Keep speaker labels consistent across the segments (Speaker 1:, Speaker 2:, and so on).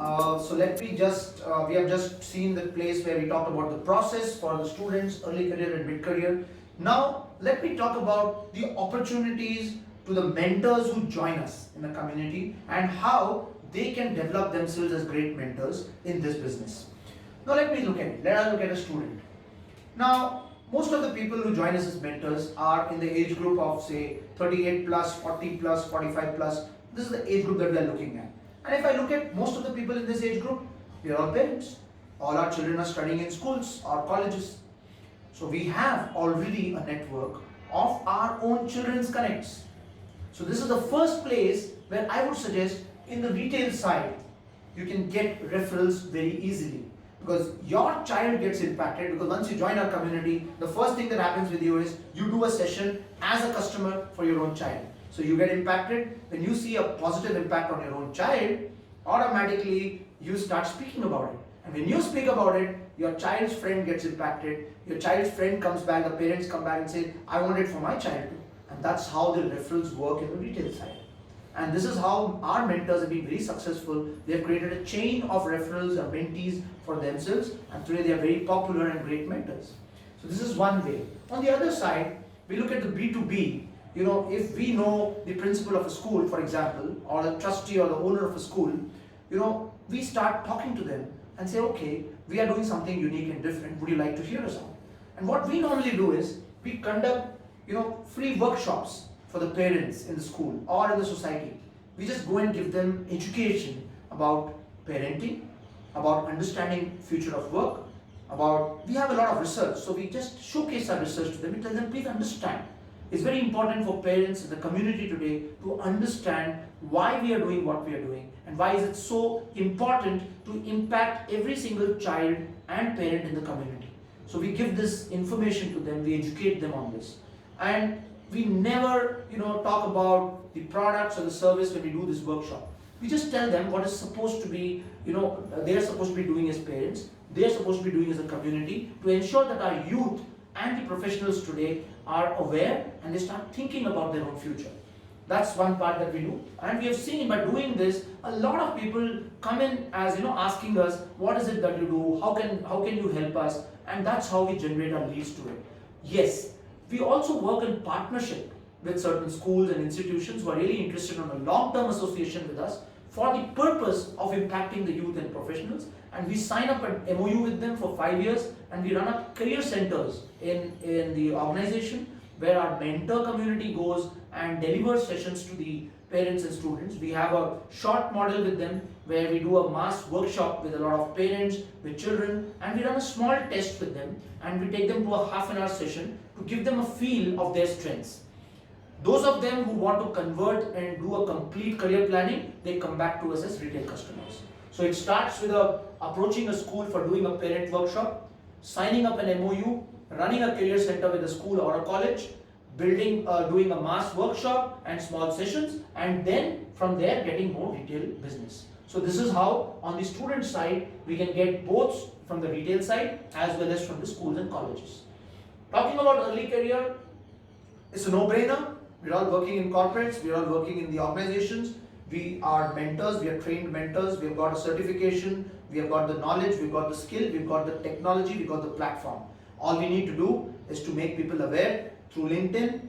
Speaker 1: So let me just, we have just seen the place where we talked about the process for the students, early career and mid-career. Now, let me talk about the opportunities to the mentors who join us in the community and how they can develop themselves as great mentors in this business. Now, let me look at it. Let us look at a student. Now, most of the people who join us as mentors are in the age group of say 38 plus, 40 plus, 45 plus. This is the age group that we are looking at. And if I look at most of the people in this age group, we are all parents. All our children are studying in schools or colleges. So we have already a network of our own children's connects. So this is the first place where I would suggest in the retail side, you can get referrals very easily. Because your child gets impacted, because once you join our community, the first thing that happens with you is you do a session as a customer for your own child. So you get impacted. When you see a positive impact on your own child, automatically you start speaking about it. And when you speak about it, your child's friend gets impacted. Your child's friend comes back, the parents come back and say, I want it for my child too. And that's how the referrals work in the retail side. And this is how our mentors have been very successful. They have created a chain of referrals and mentees for themselves, and today they are very popular and great mentors. So this is one way. On the other side, we look at the B2B. If we know the principal of a school, for example, or the trustee or the owner of a school, we start talking to them and say, okay, we are doing something unique and different. Would you like to hear us out? And what we normally do is we conduct, free workshops for the parents in the school or in the society. We just go and give them education about parenting, about understanding future of work, we have a lot of research, so we just showcase our research to them. We tell them, please understand. It's very important for parents in the community today to understand why we are doing what we are doing and why is it so important to impact every single child and parent in the community. So we give this information to them, we educate them on this. And we never, talk about the products or the service when we do this workshop. We just tell them what is supposed to be, they are supposed to be doing as parents, they are supposed to be doing as a community to ensure that our youth and the professionals today are aware and they start thinking about their own future. That's one part that we do. And we have seen by doing this, a lot of people come in as, asking us, what is it that you do? How can you help us? And that's how we generate our leads to it. Yes, we also work in partnership with certain schools and institutions who are really interested in a long-term association with us for the purpose of impacting the youth and professionals. And we sign up an MOU with them for 5 years, and we run up career centers in the organization where our mentor community goes and delivers sessions to the parents and students. We have a short model with them where we do a mass workshop with a lot of parents, with children, and we run a small test with them, and we take them to a half-an-hour session to give them a feel of their strengths. Those of them who want to convert and do a complete career planning, they come back to us as retail customers. So it starts with approaching a school for doing a parent workshop, signing up an MOU, running a career center with a school or a college, doing a mass workshop and small sessions, and then from there getting more retail business. So this is how on the student side we can get both from the retail side as well as from the schools and colleges. Talking about early career, it's a no-brainer. We're all working in corporates, we're all working in the organizations. We are mentors, we are trained mentors, we've got a certification, we have got the knowledge, we've got the skill, we've got the technology, we've got the platform. All we need to do is to make people aware through LinkedIn,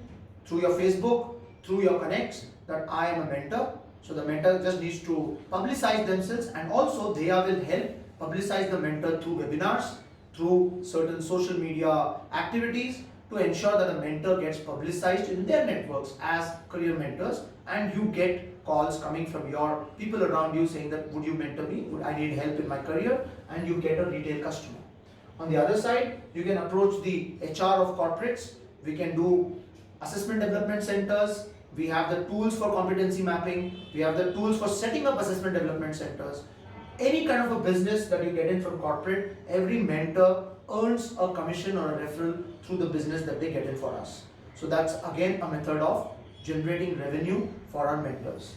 Speaker 1: through your Facebook, through your connects that I am a mentor. So the mentor just needs to publicize themselves, and also Dheya will help publicize the mentor through webinars, through certain social media activities to ensure that the mentor gets publicized in their networks as career mentors, and you get calls coming from your people around you saying that would you mentor me, I need help in my career, and you get a retail customer. On the other side, you can approach the HR of corporates. We can do assessment development centers. We have the tools for competency mapping. We have the tools for setting up assessment development centers. Any kind of a business that you get in from corporate, every mentor earns a commission or a referral through the business that they get in for us. So that's again a method of generating revenue for our mentors.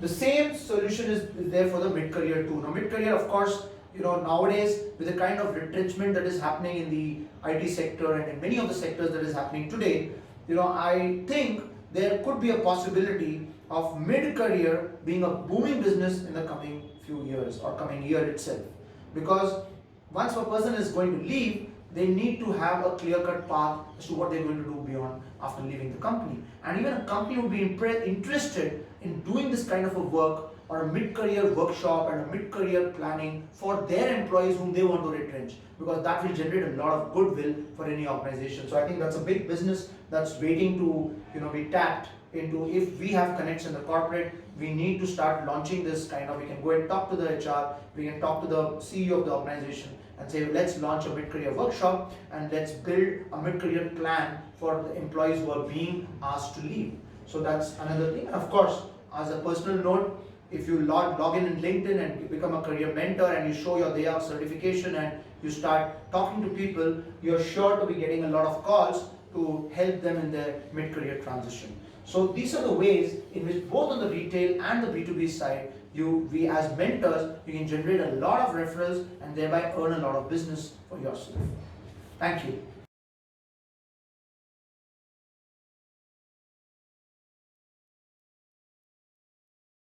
Speaker 1: The same solution is there for the mid-career too. Now mid-career, of course, nowadays with the kind of retrenchment that is happening in the IT sector and in many of the sectors that is happening today, I think there could be a possibility of mid-career being a booming business in the coming few years or coming year itself. Because once a person is going to leave, they need to have a clear-cut path as to what they're going to do beyond after leaving the company. And even a company would be interested in doing this kind of a work or a mid-career workshop and a mid-career planning for their employees whom they want to retrench, because that will generate a lot of goodwill for any organization. So I think that's a big business that's waiting to be tapped into. If we have connects in the corporate, we need to start launching this kind of, we can go and talk to the HR, we can talk to the CEO of the organization and say, let's launch a mid-career workshop and let's build a mid-career plan for the employees who are being asked to leave. So that's another thing. And of course, as a personal note, if you log in LinkedIn and you become a career mentor and you show your Dheya certification and you start talking to people, you're sure to be getting a lot of calls to help them in their mid-career transition. So these are the ways in which both on the retail and the B2B side, we as mentors, you can generate a lot of referrals and thereby earn a lot of business for yourself. Thank you.